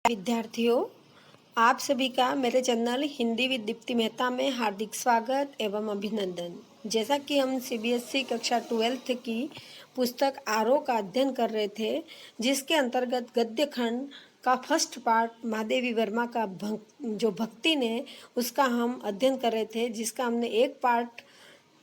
विद्यार्थियों, आप सभी का मेरे चैनल हिंदी विद दीप्ति मेहता में हार्दिक स्वागत एवं अभिनंदन। जैसा कि हम सीबीएसई कक्षा 12th की पुस्तक आरोह का अध्ययन कर रहे थे, जिसके अंतर्गत गद्य खंड का फर्स्ट पार्ट महादेवी वर्मा का जो भक्ति ने उसका हम अध्ययन कर रहे थे, जिसका हमने एक पार्ट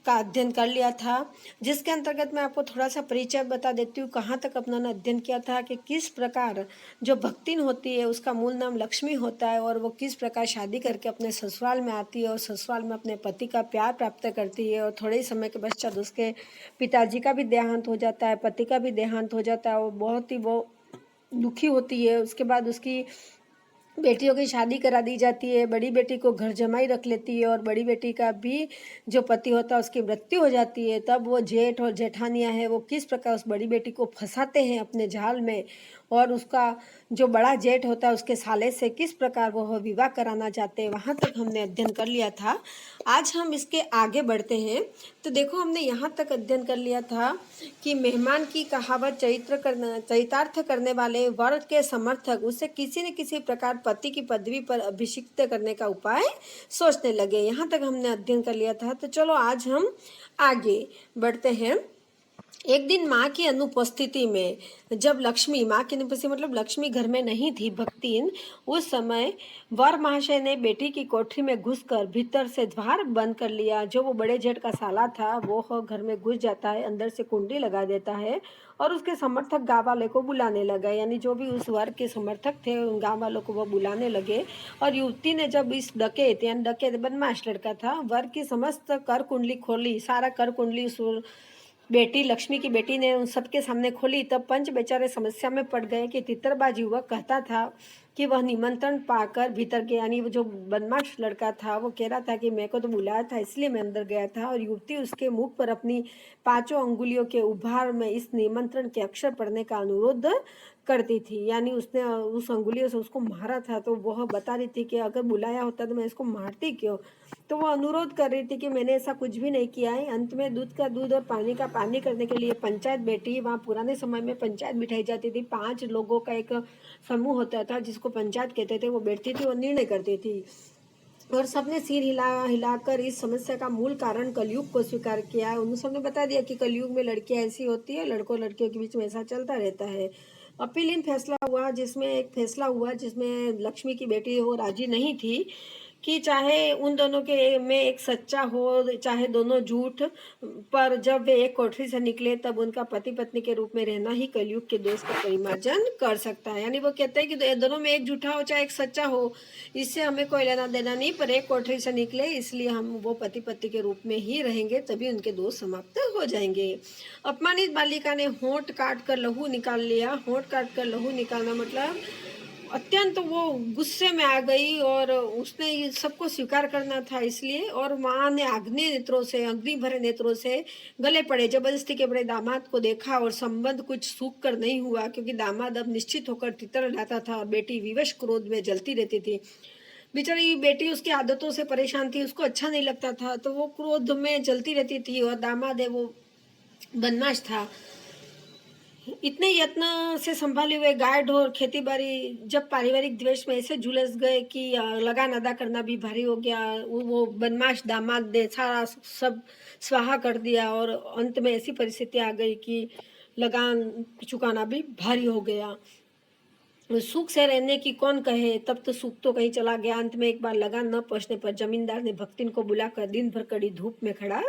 का अध्ययन कर लिया था। जिसके अंतर्गत मैं आपको थोड़ा सा परिचय बता देती हूँ, कहाँ तक अपना अध्ययन किया था कि किस प्रकार जो भक्तिन होती है उसका मूल नाम लक्ष्मी होता है और वो किस प्रकार शादी करके अपने ससुराल में आती है और ससुराल में अपने पति का प्यार प्राप्त करती है और थोड़े ही समय के पश्चात उसके पिताजी का भी देहांत हो जाता है, पति का भी देहांत हो जाता है और बहुत ही वो दुखी होती है। उसके बाद उसकी बेटियों की शादी करा दी जाती है, बड़ी बेटी को घर जमाई रख लेती है और बड़ी बेटी का भी जो पति होता है उसकी मृत्यु हो जाती है। तब वो जेठ और जेठानियाँ हैं वो किस प्रकार उस बड़ी बेटी को फंसाते हैं अपने जाल में और उसका जो बड़ा जेठ होता है उसके साले से किस प्रकार वो विवाह कराना चाहते हैं, वहाँ तक हमने अध्ययन कर लिया था। आज हम इसके आगे बढ़ते हैं। तो देखो, हमने यहाँ तक अध्ययन कर लिया था कि मेहमान की कहावत चरितार्थ करने वाले वर्ग के समर्थक उसे किसी न किसी प्रकार पति की पदवी पर अभिषिक्त करने का उपाय सोचने लगे। यहाँ तक हमने अध्ययन कर लिया था। तो चलो आज हम आगे बढ़ते हैं। एक दिन माँ की अनुपस्थिति में, जब लक्ष्मी, माँ की अनुपस्थिति मतलब लक्ष्मी घर में नहीं थी, भक्तिन, उस समय वर महाशय ने बेटी की कोठरी में घुसकर भीतर से द्वार बंद कर लिया। जो वो बड़े जेठ का साला था वो घर में घुस जाता है, अंदर से कुंडी लगा देता है और उसके समर्थक गाँव वाले को बुलाने लगा। यानी जो भी उस वर्ग के समर्थक थे उन गाँव वालों को वो बुलाने लगे। और युवती ने जब इस डकैत, यानी डकैत बदमाश लड़का था, वर्ग की समस्त कर कुंडली खोली, सारा कर कुंडली उस बेटी लक्ष्मी की बेटी ने उन सबके सामने खोली, तब पंच बेचारे समस्या में पड़ गए कि तितरबाज युवक कहता था कि वह निमंत्रण पाकर भीतर गया। यानी वो जो बदमाश लड़का था वो कह रहा था कि मेरे को तो बुलाया था इसलिए मैं अंदर गया था, और युवती उसके मुख पर अपनी 5 अंगुलियों के उभार में इस निमंत्रण के अक्षर पढ़ने का अनुरोध करती थी। यानी उसने उस अंगुलियों से उसको मारा था, तो वह बता रही थी कि अगर बुलाया होता तो मैं इसको मारती क्यों। तो वो अनुरोध कर रही थी कि मैंने ऐसा कुछ भी नहीं किया है। अंत में दूध का दूध और पानी का पानी करने के लिए पंचायत बैठी। वहाँ पुराने समय में पंचायत बिठाई जाती थी, 5 लोगों का एक समूह होता था जिसको पंचायत कहते थे। वो बैठती थी और निर्णय करती थी और सबने सिर हिलाकर इस समस्या का मूल कारण कलयुग को स्वीकार किया है। उन सबने बता दिया कि कलयुग में लड़कियां ऐसी होती है, लड़कों लड़कियों के बीच में ऐसा चलता रहता है। अपीलीन फैसला हुआ जिसमें लक्ष्मी की बेटी वो राजी नहीं थी कि चाहे उन दोनों के में एक सच्चा हो चाहे दोनों झूठ, पर जब वे एक कोठरी से निकले तब उनका पति पत्नी के रूप में रहना ही कलयुग के दोष का परिमार्जन कर सकता है। यानी वो कहते हैं कि दोनों में एक झूठा हो चाहे एक सच्चा हो, इससे हमें कोई लेना देना नहीं, पर एक कोठरी से निकले इसलिए हम वो पति पत्नी के रूप में ही रहेंगे, तभी उनके दोष समाप्त हो जाएंगे। अपमानित बालिका ने होंठ काट कर लहू निकाल लिया। होंठ काट कर लहू निकालना मतलब अत्यंत वो गुस्से में आ गई और उसने ये सबको स्वीकार करना था इसलिए, और माँ ने अग्नि भरे नेत्रों से गले पड़े जबरदस्ती के बड़े दामाद को देखा और संबंध कुछ सूख कर नहीं हुआ, क्योंकि दामाद अब निश्चित होकर तितर लाता था और बेटी विवश क्रोध में जलती रहती थी। बेचारी बेटी उसकी आदतों से परेशान थी, उसको अच्छा नहीं लगता था तो वो क्रोध में जलती रहती थी, और दामाद है वो बदमाश था। इतने यत्न से संभाले हुए गाय ढोर खेती बाड़ी जब पारिवारिक द्वेष में ऐसे झुलस गए कि लगान अदा करना भी भारी हो गया। वो बदमाश दामाद ने सारा सब स्वाहा कर दिया और अंत में ऐसी परिस्थिति आ गई कि लगान चुकाना भी भारी हो गया। सुख से रहने की कौन कहे, तब तो सुख तो कहीं चला गया। अंत में एक बार लगान न पहुंचने पर जमींदार ने भक्तिन को बुलाकर दिन भर कड़ी धूप में खड़ा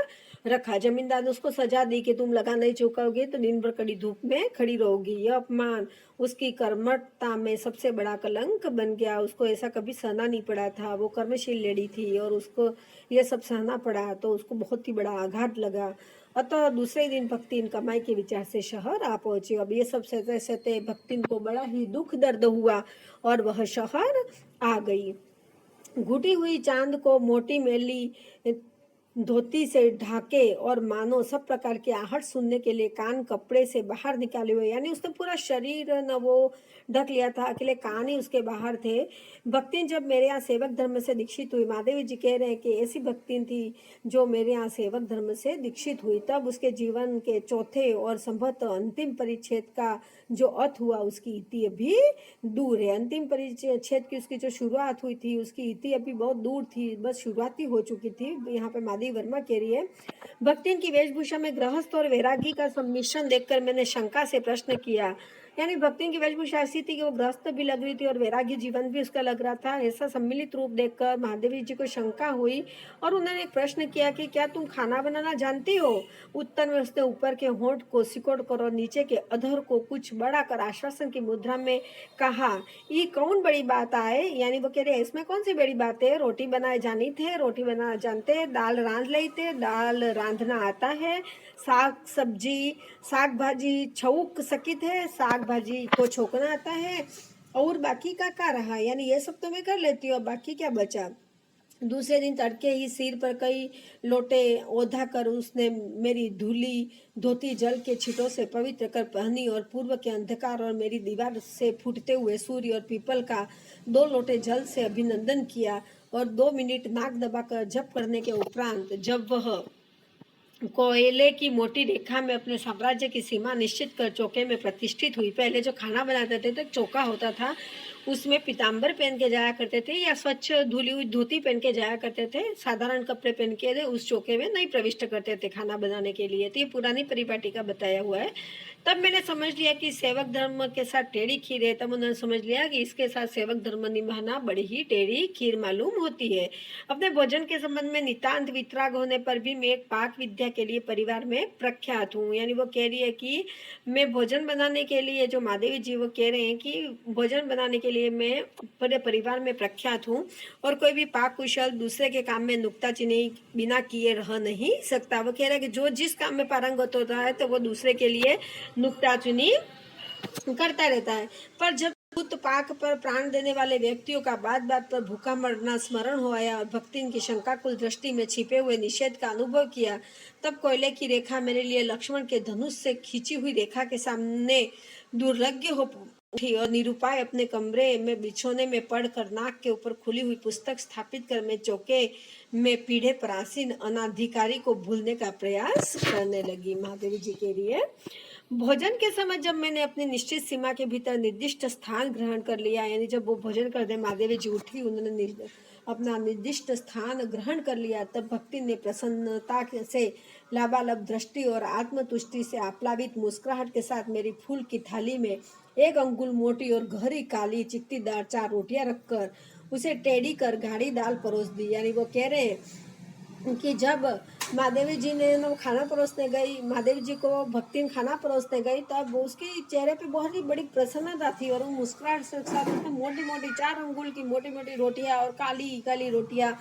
रखा। जमींदार ने उसको सजा दी कि तुम लगान नहीं चुकाओगे तो दिन भर कड़ी धूप में खड़ी रहोगी। यह अपमान उसकी कर्मठता में सबसे बड़ा कलंक बन गया। उसको ऐसा कभी सहना नहीं पड़ा था। वो कर्मशील लेडी थी और उसको यह सब सहना पड़ा तो उसको बहुत ही बड़ा आघात लगा। अतः दूसरे दिन भक्तिन कमाई के विचार से शहर आ पहुंची। अब ये सब सहते सहते भक्तिन को बड़ा ही दुख दर्द हुआ और वह शहर आ गई। घुटी हुई चांद को मोटी मैली धोती से ढाके और मानो सब प्रकार की आहट सुनने के लिए कान कपड़े से बाहर निकाले हुए, यानी उसने पूरा शरीर न वो ढक लिया था, अकेले कान ही उसके बाहर थे। भक्तिन जब मेरे यहाँ सेवक धर्म से दीक्षित हुई, महादेवी जी कह रहे हैं कि ऐसी भक्तिन थी जो मेरे यहाँ सेवक धर्म से दीक्षित हुई, तब उसके जीवन के चौथे और संभवतः अंतिम परिच्छेद का जो अर्थ हुआ उसकी इति अभी दूर है। अंतिम परिच्छेद की उसकी जो शुरुआत हुई थी उसकी इति अभी बहुत दूर थी, बस शुरुआत ही हो चुकी थी। यहाँ पे माधवी वर्मा कह रही है, भक्तिन की वेशभूषा में गृहस्थ और वैरागी का सम्मिश्रण देखकर मैंने शंका से प्रश्न किया, यानी भक्तिन की वेशभूषा ऐसी थी कि वो गृहस्थ भी लग रही थी और वैरागी जीवन भी उसका लग रहा था। ऐसा सम्मिलित रूप देखकर महादेवी जी को शंका हुई और उन्होंने एक प्रश्न किया कि क्या तुम खाना बनाना जानती हो? उत्तर में उसने ऊपर के होंठ को सिकोड़ कर और नीचे के अधर को कुछ बढ़ाकर आश्वासन की मुद्रा में कहा, ये कौन बड़ी बात आए, यानी वो कह रहे इसमें कौन सी बड़ी बात है, रोटी बनाए जानी थे, रोटी बनाना जानते, दाल रांध लेते, दाल रांधना आता है, साग सब्जी साग भाजी छौक सकित है, साग भाजी को छोकना आता है, और बाकी का रहा, यानी ये सब तो मैं कर लेती हूँ, बाकी क्या बचा। दूसरे दिन तड़के ही सिर पर कई लोटे ओढ़ा कर उसने मेरी धूली धोती जल के छींटों से पवित्र कर पहनी और पूर्व के अंधकार और मेरी दीवार से फूटते हुए सूर्य और पीपल का 2 लोटे जल से अभिनंदन किया और 2 मिनट नाक दबाकर जप करने के उपरांत जब वह कोयले की मोटी रेखा में अपने साम्राज्य की सीमा निश्चित कर चौके में प्रतिष्ठित हुई। पहले जो खाना बनाते थे तो चौका होता था, उसमें पीताम्बर पहन के जाया करते थे या स्वच्छ धुली हुई धोती पहन के जाया करते थे, साधारण कपड़े पहन के उस चौके में नहीं प्रविष्ट करते थे खाना बनाने के लिए। तो ये पुरानी परिपाटी का बताया हुआ है। तब मैंने समझ लिया कि सेवक धर्म के साथ टेढ़ी खीर है, तब उन्होंने समझ लिया कि इसके साथ सेवक धर्म निभाना बड़ी ही टेढ़ी खीर मालूम होती है। अपने भोजन के संबंध में नितांत वितराग होने पर भी मैं एक पाक विद्या के लिए परिवार में प्रख्यात हूँ, यानी वो कह रही है कि मैं भोजन बनाने के लिए, जो महादेवी जी वो कह रहे हैं कि भोजन बनाने के लिए मैं पूरे परिवार में प्रख्यात हूँ और कोई भी पाक कुशल दूसरे के काम में नुक्ताचीनी बिना किए रह नहीं सकता। वो कह रहे हैं कि जो जिस काम में पारंगत होता है तो वो दूसरे के लिए नुक्ताचीनी करता रहता है, पर जब भूत पाक पर प्राण देने वाले व्यक्तियों का बात बात पर भूखा मरना स्मरण हो आया और भक्ति की शंकाकुल दृष्टि में छिपे हुए निषेध का अनुभव किया, तब कोयले की रेखा मेरे लिए लक्ष्मण के धनुष से खींची हुई रेखा के सामने दुर्लभ हो उठी और निरुपाय अपने कमरे में बिछोने में पड़कर नाक के ऊपर खुली हुई पुस्तक स्थापित कर मैं चौके में पीढ़े पर आसीन अनाधिकारी को भूलने का प्रयास करने लगी। महादेवी जी के लिए भोजन के समय जब मैंने अपनी निश्चित सीमा के भीतर निर्दिष्ट स्थान ग्रहण कर लिया, यानी जब वो भोजन करते महादेवी जी उठी, उन्होंने अपना निर्दिष्ट स्थान ग्रहण कर लिया, तब भक्ति ने प्रसन्नता से लाबालब दृष्टि और आत्मतुष्टि से आप्लावित मुस्कुराहट के साथ मेरी फूल की थाली में 1 अंगुल मोटी और गहरी काली चित्तीदार 4 रोटियां रखकर उसे टेढ़ी कर गाढ़ी दाल परोस दी। यानी वो कह रहे कि जब महादेवी जी ने वो खाना परोसने गई, महादेवी जी को भक्ति खाना परोसने गई, तब उसके चेहरे पे बहुत ही बड़ी प्रसन्नता थी और वो मुस्कुराहट से साथ उसने मोटी मोटी 4 अंगुल की मोटी मोटी रोटियां और काली काली रोटियां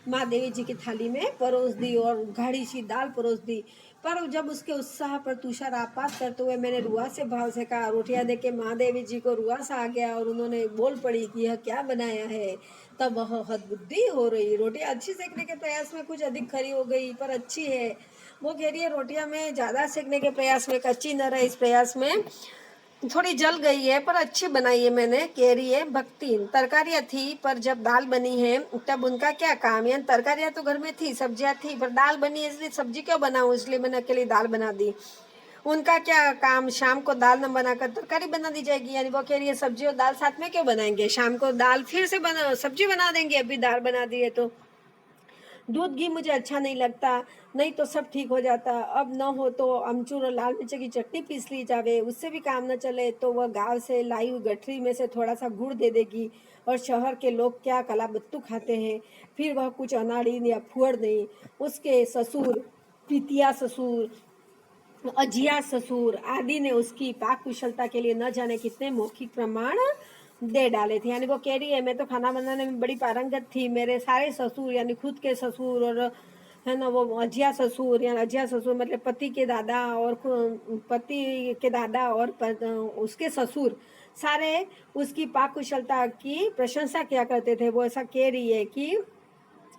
महादेवी जी की थाली में परोस दी और गाढ़ी सी दाल परोस दी। पर जब उसके उत्साह पर तुषारपात करते हुए मैंने रुआसे भाव से कहा, रोटियां देख के महादेवी जी को रुआसा आ गया और उन्होंने बोल पड़ी कि यह क्या बनाया है, तब वह हदबुद्धि हो रही। रोटियां अच्छी सेकने के प्रयास में कुछ अधिक खरी हो गई, पर अच्छी है। वो कह रही है रोटियां में ज़्यादा सेकने के प्रयास में कच्ची न रहे, इस प्रयास में थोड़ी जल गई है, पर अच्छी बनाई है मैंने, कह रही है भक्ति। तरकारियाँ थी पर जब दाल बनी है तब उनका क्या काम, यानी तरकारियाँ तो घर में थी, सब्जियाँ थी, पर दाल बनी है इसलिए सब्जी क्यों बनाऊँ, इसलिए मैंने अकेली दाल बना दी। उनका क्या काम, शाम को दाल न बनाकर तरकारी बना दी जाएगी, यानी वो कह रही है सब्जी और दाल साथ में क्यों बनाएंगे, शाम को दाल फिर से बना सब्जी बना देंगे, अभी दाल बना दी है तो। दूध घी मुझे अच्छा नहीं लगता, नहीं तो सब ठीक हो जाता, अब न हो तो अमचूर और लाल मिर्च की चटनी पीस ली जावे, उससे भी काम न चले तो वह गांव से लाई हुई गठरी में से थोड़ा सा गुड़ दे देगी। और शहर के लोग क्या कलाबत्तू खाते हैं, फिर वह कुछ अनाड़ी या फुअर नहीं। उसके ससुर, पितिया ससुर, अजिया ससुर आदि ने उसकी पाक कुशलता के लिए न जाने कितने मौखिक प्रमाण दे डाले थे। यानी वो कह रही है मैं तो खाना बनाने में बड़ी पारंगत थी, मेरे सारे ससुर यानी खुद के ससुर और है ना वो अजिया ससुर, यानी अजिया ससुर मतलब पति के दादा और पति के दादा और उसके ससुर सारे उसकी पाक कुशलता की प्रशंसा किया करते थे। वो ऐसा कह रही है कि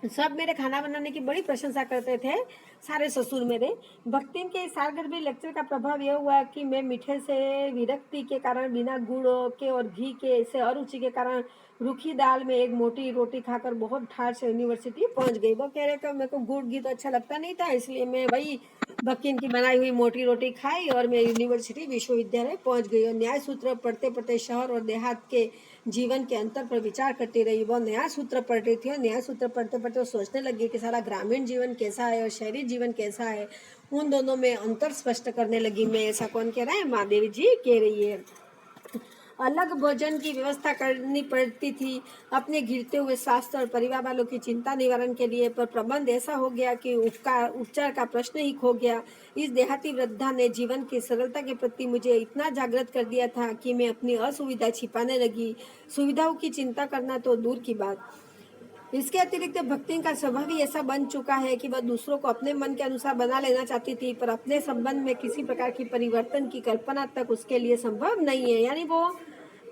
सब मेरे खाना बनाने की बड़ी प्रशंसा करते थे, सारे ससुर मेरे। भक्तिन के इस सालगिरह लेक्चर का प्रभाव यह हुआ कि मैं मीठे से विरक्ति के कारण, बिना गुड़ के और घी के से अरुचि के कारण रूखी दाल में एक मोटी रोटी खाकर बहुत ठार से यूनिवर्सिटी पहुंच गई। वो कह रहे कि मेरे को गुड़ घी तो अच्छा लगता नहीं था, इसलिए मैं वही भक्तिन की बनाई हुई मोटी रोटी खाई और मैं यूनिवर्सिटी विश्वविद्यालय पहुंच गई। और न्याय सूत्र पढ़ते पढ़ते शहर और देहात के जीवन के अंतर पर विचार करती रही। वो न्याय सूत्र पढ़ रही थी और न्याय सूत्र पढ़ते पढ़ते वो सोचने लगी कि सारा ग्रामीण जीवन कैसा है और शहरी जीवन कैसा है, उन दोनों में अंतर स्पष्ट करने लगी मैं। ऐसा कौन कह रहा है? महादेवी जी कह रही है। अलग भोजन की व्यवस्था करनी पड़ती थी अपने घिरते हुए स्वास्थ्य और परिवार वालों की चिंता निवारण के लिए, पर प्रबंध ऐसा हो गया कि उपचार का प्रश्न ही खो गया। इस देहाती वृद्धा ने जीवन की सरलता के प्रति मुझे इतना जागृत कर दिया था कि मैं अपनी असुविधा छिपाने लगी, सुविधाओं की चिंता करना तो दूर की बात। इसके अतिरिक्त भक्ति का स्वभाव ही ऐसा बन चुका है कि वह दूसरों को अपने मन के अनुसार बना लेना चाहती थी, पर अपने संबंध में किसी प्रकार की परिवर्तन की कल्पना तक उसके लिए संभव नहीं है। यानी वो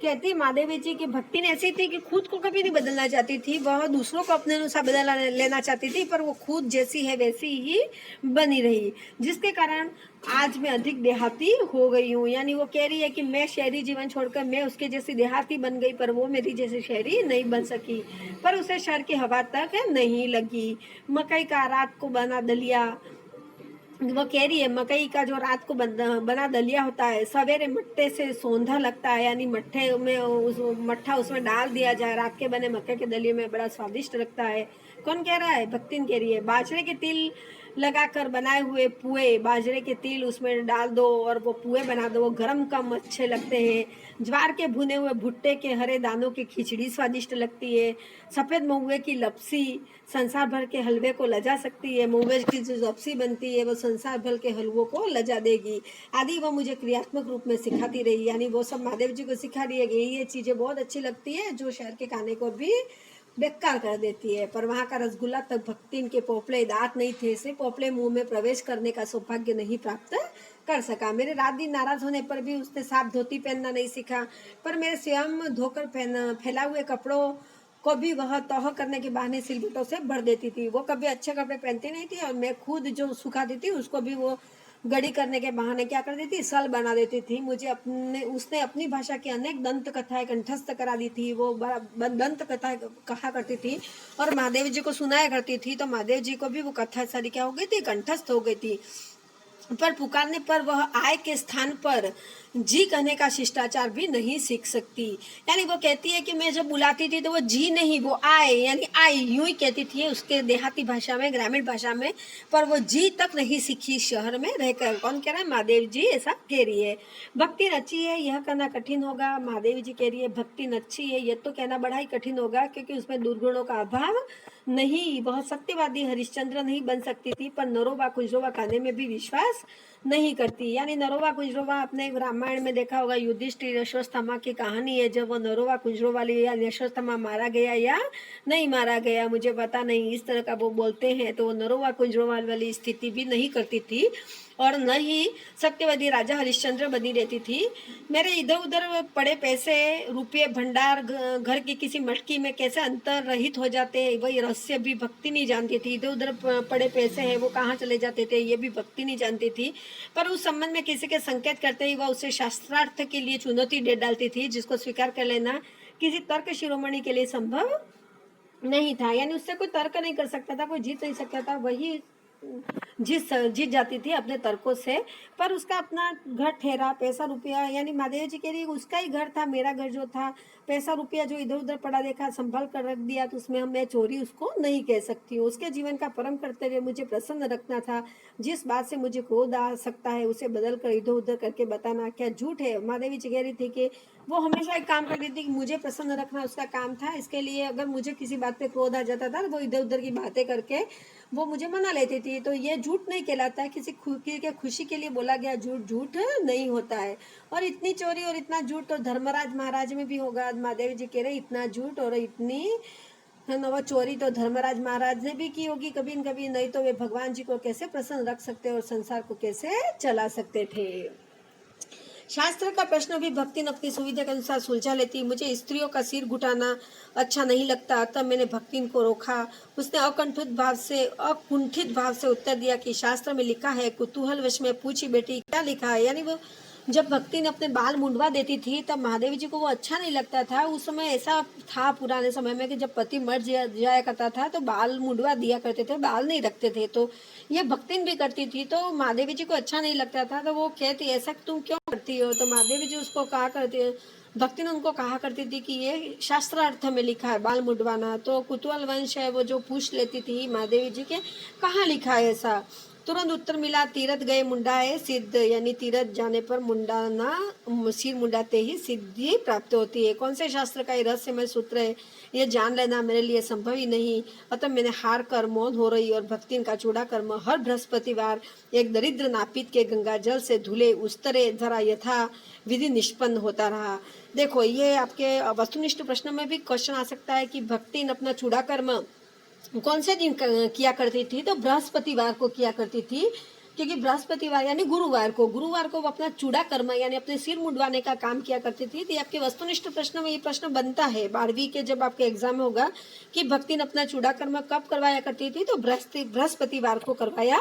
कहती महादेवी जी की भक्ति ने ऐसी थी कि खुद को कभी नहीं बदलना चाहती थी, वह दूसरों को अपने अनुसार बदल लेना चाहती थी, पर वो खुद जैसी है वैसी ही बनी रही, जिसके कारण आज मैं अधिक देहाती हो गई हूँ। यानी वो कह रही है कि मैं शहरी जीवन छोड़कर मैं उसके जैसी देहाती बन गई, पर वो मेरी जैसी शहरी नहीं बन सकी, पर उसे शहर की हवा तक नहीं लगी। मकई का रात को बना दलिया, वो कह रही है मकई का जो रात को बना दलिया होता है, सवेरे मट्टे से सौंधा लगता है, यानी मट्ठे में मट्ठा उसमें डाल दिया जाए, रात के बने मक्के के दलिये में बड़ा स्वादिष्ट लगता है। कौन कह रहा है? भक्तिन कह रही है। बाजरे के तिल लगाकर बनाए हुए पुए, बाजरे के तिल उसमें डाल दो और वो पुए बना दो, वो गरम कम अच्छे लगते हैं। ज्वार के भुने हुए भुट्टे के हरे दानों की खिचड़ी स्वादिष्ट लगती है। सफ़ेद महुए की लपसी संसार भर के हलवे को लजा सकती है। महुए की जो लपसी बनती है वो संसार भर के हलवों को लजा देगी। आदि वो मुझे क्रियात्मक रूप में सिखाती रही, यानी वो सब महादेव जी को सिखा रही है कि ये चीज़ें बहुत अच्छी लगती है जो शहर के खाने को भी बेकार कर देती है। पर वहाँ का रसगुल्ला तक भक्ति इनके पोपले दांत नहीं थे, इसलिए पोपले मुंह में प्रवेश करने का सौभाग्य नहीं प्राप्त कर सका। मेरे रात दिन नाराज होने पर भी उसने साफ धोती पहनना नहीं सीखा, पर मेरे स्वयं धोकर फैला हुए कपड़ों को भी वह तौह करने के बहाने सिलबटों से भर देती थी। वो कभी अच्छे कपड़े पहनती नहीं थी और मैं खुद जो सुखा देती उसको भी वो गड़ी करने के बहाने क्या कर देती, सल बना देती थी। मुझे उसने अपनी भाषा की अनेक दंत कथाएं कंठस्थ करा दी थी। वो दंत कथाएं कहा करती थी और महादेव जी को सुनाया करती थी, तो महादेव जी को भी वो कथा सारी क्या हो गई थी, कंठस्थ हो गई थी। पर पुकारने पर वह आय के स्थान पर जी कहने का शिष्टाचार भी नहीं सीख सकती। यानी वो कहती है कि मैं जब बुलाती थी तो वो जी नहीं, वो आए यानी आई यूं ही कहती थी उसके देहाती भाषा में, ग्रामीण भाषा में, पर वो जी तक नहीं सीखी शहर में रहकर। कौन कह रहा है? महादेव जी ऐसा कह रही है। भक्ति अच्छी है यह कहना कठिन होगा। महादेव जी कह रही है भक्ति अच्छी है यह तो कहना बड़ा ही कठिन होगा, क्योंकि उसमें दुर्गुणों का अभाव नहीं। बहुत सत्यवादी हरिश्चंद्र नहीं बन सकती थी, पर नरोबा कुजरोबा कहने में भी विश्वास नहीं करती। यानी नरोबा कुजरोबा आपने रामायण में देखा होगा, युधिष्ठिर अश्वत्थामा की कहानी है, जब वो नरोबा कुजरोबा या अश्वत्थामा मारा गया या नहीं मारा गया मुझे पता नहीं, इस तरह का वो बोलते हैं, तो वो नरोबा कुजरोबा वाली स्थिति भी नहीं करती थी और न ही सत्यवती राजा हरिश्चंद्र बनी रहती थी। मेरे इधर उधर पड़े पैसे, रुपये, भंडार, घर की किसी मटकी में कैसे अंतर रहित हो जाते हैं, वही रहस्य भी भक्ति नहीं जानती थी। इधर उधर पड़े पैसे हैं वो कहाँ चले जाते थे ये भी भक्ति नहीं जानती थी, पर उस संबंध में किसी के संकेत करते ही वह उसे शास्त्रार्थ के लिए चुनौती दे डालती थी, जिसको स्वीकार कर लेना किसी तर्क शिरोमणि के लिए संभव नहीं था। यानी उससे कोई तर्क नहीं कर सकता था, कोई जीत नहीं सकता था, वही जीत जाती थी अपने तर्कों से। पर उसका अपना घर ठहरा, पैसा रुपया, यानी महादेव जी कह रही उसका ही घर था, मेरा घर जो था, पैसा रुपया जो इधर उधर पड़ा देखा संभाल कर रख दिया, तो उसमें मैं चोरी उसको नहीं कह सकती हूँ। उसके जीवन का परम कर्तव्य मुझे प्रसन्न रखना था। जिस बात से मुझे क्रोध आ सकता है उसे बदल कर इधर उधर करके बताना क्या झूठ है? महादेवी जी कह रही थी कि वो हमेशा एक काम करती थी कि मुझे प्रसन्न रखना उसका काम था, इसके लिए अगर मुझे किसी बात पे क्रोध आ जाता था तो वो इधर उधर की बातें करके वो मुझे मना लेती थी। तो ये झूठ नहीं कहलाता है, किसी के खुशी के लिए बोला गया झूठ झूठ नहीं होता है। और इतनी चोरी और इतना झूठ तो धर्मराज महाराज में भी होगा। महादेव जी कह रहे इतना झूठ और इतनी वो चोरी तो धर्मराज महाराज ने भी की होगी कभी न कभी, नहीं तो वे भगवान जी को कैसे प्रसन्न रख सकते और संसार को कैसे चला सकते थे। शास्त्र का प्रश्न भी भक्तिन अपनी सुविधा के अनुसार सुलझा लेती। मुझे स्त्रियों का सिर घुटाना अच्छा नहीं लगता, तब मैंने भक्तिन को रोका। उसने अकुंठित भाव से उत्तर दिया कि शास्त्र में लिखा है। कुतूहलवश में पूछी, बेटी क्या लिखा है? यानी वो जब भक्ति ने अपने बाल मुंडवा देती थी तब महादेव जी को वो अच्छा नहीं लगता था। उस समय ऐसा था पुराने समय में कि जब पति मर जाया करता था तो बाल मुंडवा दिया करते थे, बाल नहीं रखते थे। तो ये भक्तिन भी करती थी, तो महादेवी जी को अच्छा नहीं लगता था। तो वो कहती, ऐसा तुम क्यों करती हो? तो महादेवी जी उसको कहा करती है, भक्ति ने उनको कहा करती थी कि ये शास्त्रार्थ में लिखा है बाल मुंडवाना। तो कुतूहल वंश है वो जो पूछ लेती थी महादेवी जी के, कहाँ लिखा है ऐसा? तुरंत उत्तर मिला, तीरथ गए मुंडाए सिद्ध, यानी तीरथ जाने पर मुंडाना, सिर मुंडाते ही सिद्धि प्राप्त होती है। कौन से शास्त्र का ये रहस्यमय सूत्र है, ये जान लेना मेरे लिए संभव ही नहीं। अतः मैंने हार कर मौन हो रही और भक्तिन का चूड़ा कर्म हर बृहस्पतिवार एक दरिद्र नापित के गंगा जल से धुले उस तरह जरा यथा विधि निष्पन्न होता रहा। देखो, ये आपके वस्तुनिष्ठ प्रश्न में भी क्वेश्चन आ सकता है कि भक्तिन अपना चूड़ा कर्म कौन से दिन किया करती थी? तो बृहस्पतिवार को किया करती थी, क्योंकि बृहस्पतिवार यानी गुरुवार को वो अपना चूड़ा कर्म यानी अपने सिर मुंडवाने का काम किया करती थी। तो आपके वस्तुनिष्ठ प्रश्न में ये प्रश्न बनता है 12वीं के जब आपके एग्जाम होगा कि भक्ति ने अपना चूड़ा कर्म कब करवाया करती थी? तो बृहस्पतिवार को करवाया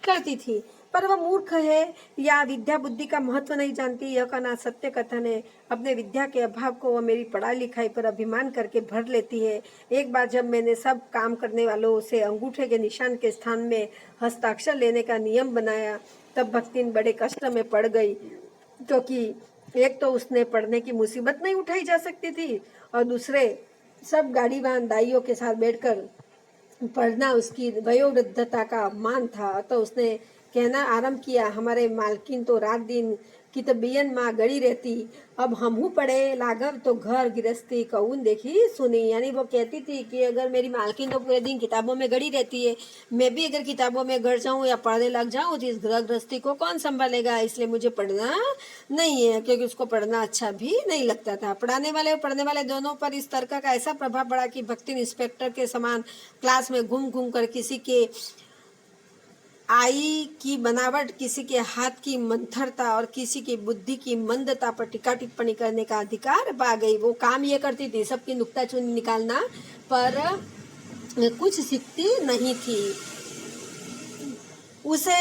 करती थी। पर वह मूर्ख है या विद्या बुद्धि का महत्व नहीं जानती, यह कहना सत्य कथन है। अपने विद्या के अभाव को वह मेरी पढ़ाई लिखाई पर अभिमान करके भर लेती है। एक बार जब मैंने सब काम करने वालों से अंगूठे के निशान के स्थान में हस्ताक्षर लेने का नियम बनाया, तब भक्तिन बड़े कष्ट में पड़ गई, क्योंकि एक तो उसने पढ़ने की मुसीबत नहीं उठाई जा सकती थी और दूसरे सब गाड़ीवान दाइयों के साथ बैठकर पढ़ना उसकी वयोवृद्धता का अपमान था। तो उसने कहना आरंभ किया, हमारे मालकिन तो रात दिन की तो बियन माँ गड़ी रहती, अब हमहू पढ़े लागब तो घर गृहस्थी कौन देखी सुनी। यानी वो कहती थी कि अगर मेरी मालकिन तो पूरे दिन किताबों में गड़ी रहती है, मैं भी अगर किताबों में गड़ जाऊं या पढ़ने लग जाऊं तो इस घर गृहस्थी को कौन संभालेगा। इसलिए मुझे पढ़ना नहीं है, क्योंकि उसको पढ़ना अच्छा भी नहीं लगता था। पढ़ाने वाले और पढ़ने वाले दोनों पर इस तर्क का ऐसा प्रभाव पड़ा कि भक्तिन इंस्पेक्टर के समान क्लास में घूम घूम कर किसी के आई की बनावट, किसी के हाथ की मंथरता और किसी की बुद्धि की मंदता पर टीका टिप्पणी करने का अधिकार पा गई। वो काम ये करती थी सबकी नुक्ताचीनी निकालना, पर कुछ सीखती नहीं थी। उसे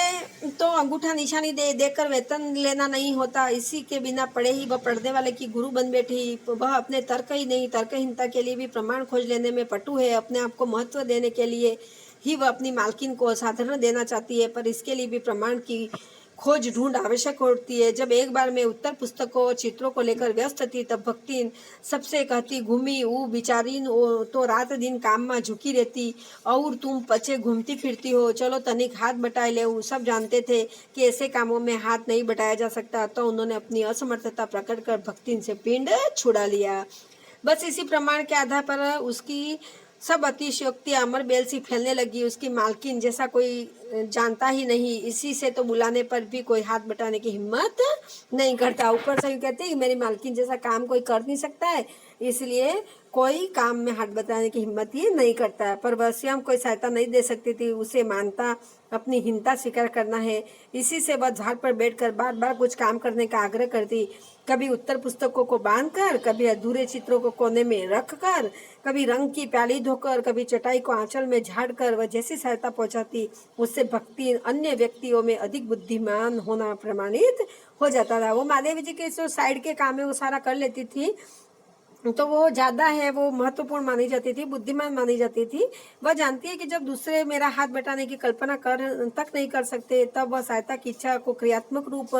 तो अंगूठा निशानी देकर वेतन लेना नहीं होता, इसी के बिना पढ़े ही वह पढ़ने वाले की गुरु बन बैठी। वह अपने तर्क ही नहीं, तर्कहीनता के लिए भी प्रमाण खोज लेने में पटु है। अपने आप को महत्व देने के लिए ही वह अपनी मालकिन को असाधारण देना चाहती है, पर इसके लिए भी प्रमाण की खोज ढूंढ आवश्यक होती है। जब एक बार मैं उत्तर पुस्तकों चित्रों को लेकर व्यस्त थी, तब भक्तिन सबसे कहती, घूमी वो बिचारीन तो रात दिन काम में झुकी रहती और तुम पचे घूमती फिरती हो, चलो तनिक हाथ बटाए ले। सब जानते थे कि ऐसे कामों में हाथ नहीं बटाया जा सकता, तो उन्होंने अपनी असमर्थता प्रकट कर भक्तिन से पिंड छुड़ा लिया। बस इसी प्रमाण के आधार पर उसकी सब अतिशयोक्ति अमर बेल सी फैलने लगी। उसकी मालकिन जैसा कोई जानता ही नहीं, इसी से तो बुलाने पर भी कोई हाथ बटाने की हिम्मत नहीं करता। ऊपर से कहते हैं मेरी मालकिन जैसा काम कोई कर नहीं सकता है, इसलिए कोई काम में हाथ बटाने की हिम्मत ही नहीं करता है। पर वह स्वयं कोई सहायता नहीं दे सकती थी, उसे मानता अपनी हीनता स्वीकार करना है। इसी से वह झाड़ पर बैठकर बार बार कुछ काम करने का आग्रह करती, कभी उत्तर पुस्तकों को बांधकर, कभी अधूरे चित्रों को कोने में रखकर, कभी रंग की प्याली धोकर, कभी चटाई को आंचल में झाड़कर वह जैसी सहायता पहुंचाती, उससे भक्ति अन्य व्यक्तियों में अधिक बुद्धिमान होना प्रमाणित हो जाता था। वो महादेवी जी के जो साइड के काम है वो सारा कर लेती थी, तो वो ज़्यादा है, वो महत्वपूर्ण मानी जाती थी, बुद्धिमान मानी जाती थी। वह जानती है कि जब दूसरे मेरा हाथ बटाने की कल्पना तक नहीं कर सकते, तब वह सहायता की इच्छा को क्रियात्मक रूप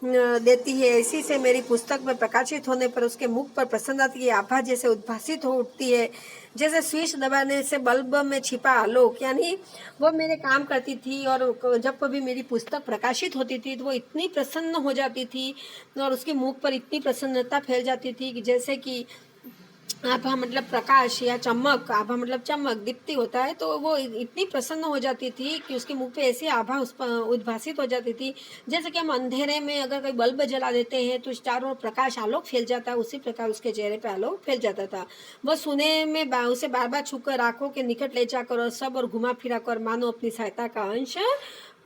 देती है। इसी से मेरी पुस्तक में प्रकाशित होने पर उसके मुख पर प्रसन्नता की आभा जैसे उद्भासित हो उठती है, जैसे स्विच दबाने से बल्ब में छिपा आलोक। यानी वो मेरे काम करती थी और जब कभी मेरी पुस्तक प्रकाशित होती थी तो वो इतनी प्रसन्न हो जाती थी और उसके मुख पर इतनी प्रसन्नता फैल जाती थी कि जैसे कि आभा मतलब प्रकाश या चमक, आभा मतलब चमक, दीप्ति होता है। तो वो इतनी प्रसन्न हो जाती थी कि उसके मुख पे ऐसी आभा उस पर उद्भासित हो जाती थी, जैसे कि हम अंधेरे में अगर कोई बल्ब जला देते हैं तो चारों ओर प्रकाश आलोक फैल जाता है, उसी प्रकार उसके चेहरे पे आलोक फैल जाता था। वह सुने में उसे बार बार छूकर आंखों के निकट ले जाकर और सब और घुमा फिरा कर मानो अपनी सहायता का अंश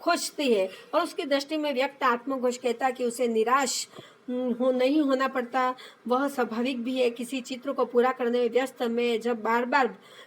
खोजती है। और उसकी दृष्टि में व्यक्त आत्मघोष कहता कि उसे निराश नहीं होना पड़ता, वह स्वाभाविक भी है। किसी चित्र को पूरा करने में व्यस्त मैं जब बार बार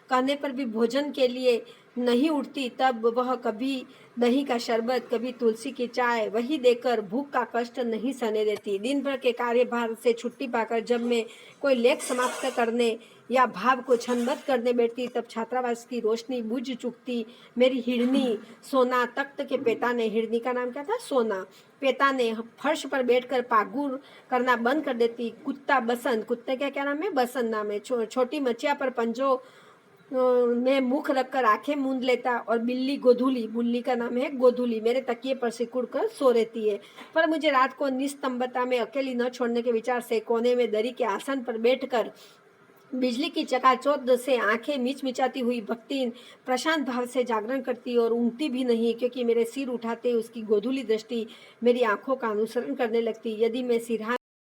कहने पर भी भोजन के लिए नहीं उठती, तब वह कभी दही का शरबत, कभी तुलसी की चाय वही देकर भूख का कष्ट नहीं सहने देती। दिन भर के कार्यभार से छुट्टी पाकर जब मैं कोई लेख समाप्त करने या भाव को छंदबद्ध करने बैठती, तब छात्रावास की रोशनी बुझ चुकती। मेरी हिरनी सोना तख्त के पेताने, हिरनी का नाम क्या था, सोना, पेताने फर्श पर बैठकर पागुर करना बंद कर देती। कुत्ता बसंत, कुत्ते का क्या नाम है, बसंत नाम है, छोटी मच्छिया पर पंजों में मुख रखकर आंखें मूंद लेता। और बिल्ली गोधूली, बुल्ली का नाम है गोधूली, मेरे तकिए पर सिकुड़ कर सो रहती है। पर मुझे रात को निस्तंभता में अकेली न छोड़ने के विचार से कोने में दरी के आसन पर बैठकर बिजली की चकाचौंध से आंखें मिचमिचाती हुई भक्तिन प्रशांत भाव से जागरण करती और ऊँगती भी नहीं, क्योंकि मेरे सिर उठाते उसकी गोधूली दृष्टि मेरी आंखों का अनुसरण करने लगती। यदि मैं सिरहा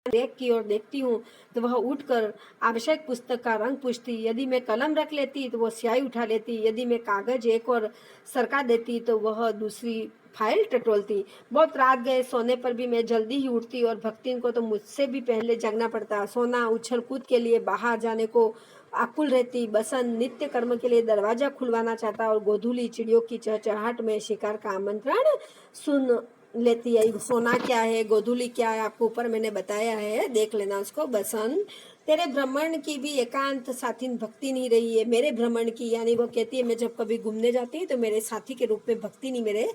रेख की ओर देखती हूँ तो वह उठकर आवश्यक पुस्तक का रंग पूछती। यदि मैं कलम रख लेती तो वह स्याही उठा लेती। यदि मैं कागज एक और सरका देती तो वह दूसरी फाइल टटोलती। बहुत रात गए, सोने पर भी मैं जल्दी ही उठती और भक्तिन को तो मुझसे भी पहले जगना पड़ता। सोना उछल कूद के लिए बाहर जाने को आकुल रहती। बसंत नित्य कर्म के लिए दरवाजा खुलवाना चाहता और गोधूली चिड़ियों की चहचहाहट में शिकार का आमंत्रण सुन लेती है। सोना क्या है, गोधूली क्या है, आपको ऊपर मैंने बताया है, देख लेना उसको। बसंत, तेरे भ्रमण की भी एकांत साथी भक्ति नहीं रही है, मेरे भ्रमण की, यानी वो कहती है मैं जब कभी घूमने जाती तो मेरे साथी के रूप में भक्ति नहीं मेरे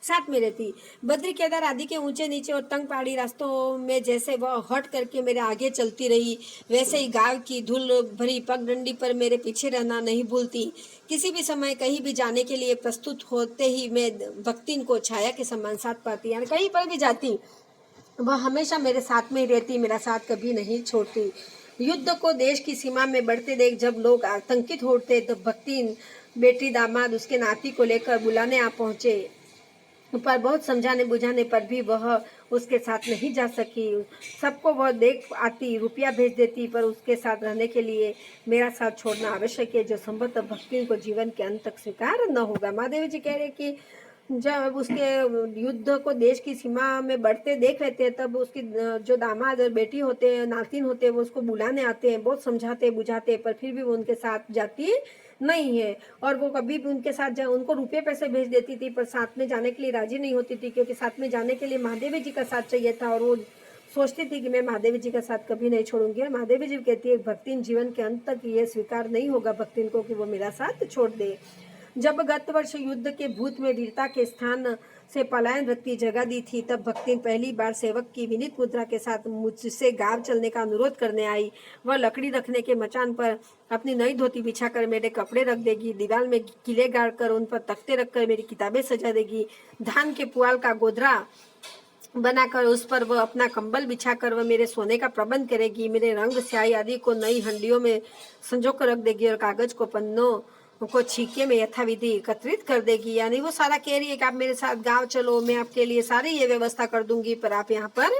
साथ में रहती। बद्री केदार आदि के ऊंचे नीचे और तंग पहाड़ी रास्तों में जैसे वह हट करके मेरे आगे चलती रही, वैसे ही गांव की धूल भरी पगडंडी पर मेरे पीछे रहना नहीं भूलती। किसी भी समय कहीं भी जाने के लिए प्रस्तुत होते ही मैं भक्तिन को छाया के समान साथ पाती, यानी कहीं पर भी जाती वह हमेशा मेरे साथ में ही रहती, मेरा साथ कभी नहीं छोड़ती। युद्ध को देश की सीमा में बढ़ते देख जब लोग आतंकित होते, तब भक्तिन बेटी दामाद उसके नाती को लेकर बुलाने आ पहुंचे, पर बहुत समझाने बुझाने पर भी वह उसके साथ नहीं जा सकी। सबको वह देख आती, रुपया भेज देती, पर उसके साथ रहने के लिए मेरा साथ छोड़ना आवश्यक है, जो संभवतः भक्ति को जीवन के अंत तक स्वीकार न होगा। महादेव जी कह रहे कि जब उसके युद्ध को देश की सीमा में बढ़ते देख लेते हैं, तब उसकी जो दामाद और बेटी होते हैं, नातिन होते हैं, वो उसको बुलाने आते हैं, बहुत समझाते बुझाते, पर फिर भी वो उनके साथ जाती नहीं है। और वो कभी भी उनके साथ उनको रुपये पैसे भेज देती थी, पर साथ में जाने के लिए राजी नहीं होती थी, क्योंकि साथ में जाने के लिए महादेवी जी का साथ चाहिए था, और वो सोचती थी कि मैं महादेवी जी का साथ कभी नहीं छोड़ूंगी। और महादेवी जी कहती है भक्तिन जीवन के अंत तक ये स्वीकार नहीं होगा भक्तिन को कि वो मेरा साथ छोड़ दे। जब गत वर्ष युद्ध के भूत में वीरता के स्थान से पलायन वृत्ति जगा दी थी, तब भक्तिन पहली बार सेवक की विनीत मुद्रा के साथ मुझसे गांव चलने का अनुरोध करने आई। वह लकड़ी रखने के मचान पर अपनी नई धोती बिछाकर मेरे कपड़े रख देगी, दीवार में किले गाड़ कर उन पर तख्ते रखकर मेरी किताबें सजा देगी, धान के पुआल का गोधरा बनाकर उस पर वह अपना कंबल बिछाकर वह मेरे सोने का प्रबंध करेगी, मेरे रंग स्याही आदि को नई हंडियों में संजो कर रख देगी और कागज को पन्नों को छीके में यथाविधि एकत्रित कर देगी। यानी वो सारा कह रही है कि आप मेरे साथ गांव चलो, मैं आपके लिए सारी ये व्यवस्था कर दूंगी, पर आप यहाँ पर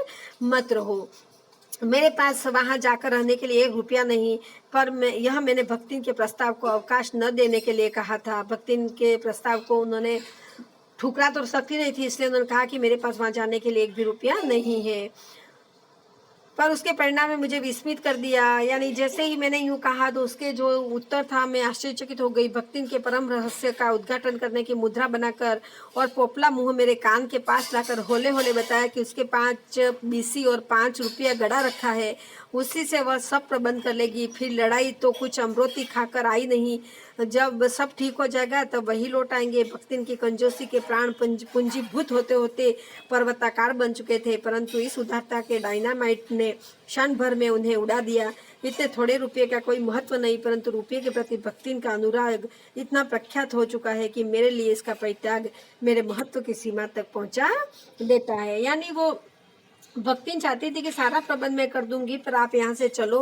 मत रहो। मेरे पास वहां जाकर रहने के लिए 1 रुपया नहीं, पर मैंने भक्तिन के प्रस्ताव को अवकाश न देने के लिए कहा था। भक्तिन के प्रस्ताव को उन्होंने ठुकरा तो सकती नहीं थी, इसलिए उन्होंने कहा कि मेरे पास वहां जाने के लिए 1 भी रुपया नहीं है। पर उसके परिणाम ने मुझे विस्मित कर दिया। यानी जैसे ही मैंने यूं कहा तो उसके जो उत्तर था, मैं आश्चर्यचकित हो गई। भक्तिन के परम रहस्य का उद्घाटन करने की मुद्रा बनाकर और पोपला मुंह मेरे कान के पास लाकर होले होले बताया कि उसके 5 बीसी और 5 रुपया गड़ा रखा है, उसी से वह सब प्रबंध कर लेगी। फिर लड़ाई तो कुछ अमृति खाकर आई नहीं, जब सब ठीक हो जाएगा तब वही लौट आएंगे। भक्तिन की कंजूसी के प्राण पूंजीभूत होते होते पर्वताकार बन चुके थे, परंतु इस उदारता के डायनामाइट ने क्षण भर में उन्हें उड़ा दिया। इतने थोड़े रुपये का कोई महत्व नहीं, परंतु रुपये के प्रति भक्तिन का अनुराग इतना प्रख्यात हो चुका है कि मेरे लिए इसका परित्याग मेरे महत्व की सीमा तक पहुंचा देता है। यानी वो भक्तिन चाहती थी कि सारा प्रबंध मैं कर दूंगी, पर आप यहाँ से चलो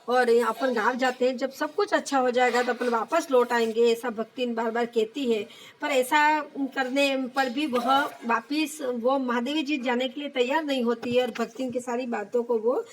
और अपन गांव जाते हैं, जब सब कुछ अच्छा हो जाएगा तो अपन वापस लौट आएंगे, ऐसा भक्तिन बार बार कहती है। पर ऐसा करने पर भी वह वापिस वो महादेवी जी जाने के लिए तैयार नहीं होती है, और भक्तिन की सारी बातों को वो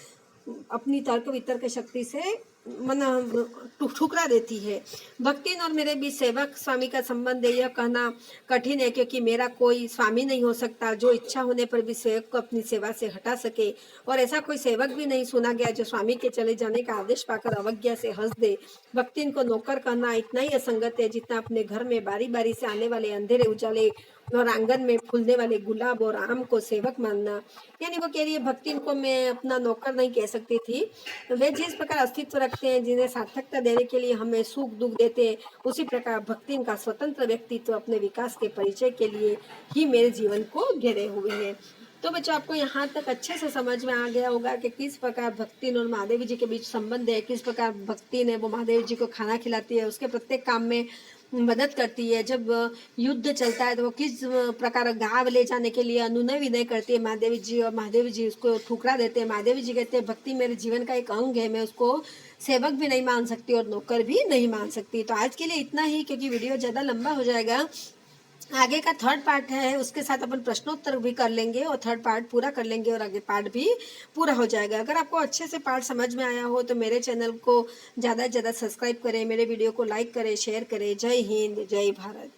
अपनी तर्क वितर्क शक्ति से ठुकरा देती है। भक्तिन और मेरे बीच सेवक स्वामी का संबंध है, यह कहना कठिन है, क्योंकि मेरा कोई स्वामी नहीं हो सकता जो इच्छा होने पर भी सेवक को अपनी सेवा से हटा सके, और ऐसा कोई सेवक भी नहीं सुना गया जो स्वामी के चले जाने का आदेश पाकर अवज्ञा से हंस दे। भक्तिन को नौकर कहना इतना ही असंगत है जितना अपने घर में बारी बारी से आने वाले अंधेरे उजाले और आंगन में फूलने वाले गुलाब और आम को सेवक मानना। यानी वो कह रही है भक्तिन को मैं अपना नौकर नहीं कह सकती थी। वे जिस प्रकार अस्तित्व रखते हैं, जिन्हें सार्थकता देने के लिए हमें सुख दुख देते हैं, उसी प्रकार भक्तिन का स्वतंत्र व्यक्तित्व अपने विकास के परिचय के लिए ही मेरे जीवन को घेरे हुए है। तो बच्चों, आपको यहाँ तक अच्छे से समझ में आ गया होगा कि किस प्रकार भक्तिन और महादेवी जी के बीच संबंध है, किस प्रकार भक्तिन है वो महादेव जी को खाना खिलाती है, उसके प्रत्येक काम में मदद करती है। जब युद्ध चलता है तो वो किस प्रकार गाँव ले जाने के लिए अनुनय विनय करती है महादेवी जी, और महादेवी जी उसको ठुकरा देते हैं। महादेवी जी कहते हैं भक्ति मेरे जीवन का एक अंग है, मैं उसको सेवक भी नहीं मान सकती और नौकर भी नहीं मान सकती। तो आज के लिए इतना ही, क्योंकि वीडियो ज़्यादा लंबा हो जाएगा। आगे का थर्ड पार्ट है, उसके साथ अपन प्रश्नोत्तर भी कर लेंगे और थर्ड पार्ट पूरा कर लेंगे और आगे पार्ट भी पूरा हो जाएगा। अगर आपको अच्छे से पार्ट समझ में आया हो तो मेरे चैनल को ज़्यादा से ज़्यादा सब्सक्राइब करें, मेरे वीडियो को लाइक करें, शेयर करें। जय हिंद, जय भारत।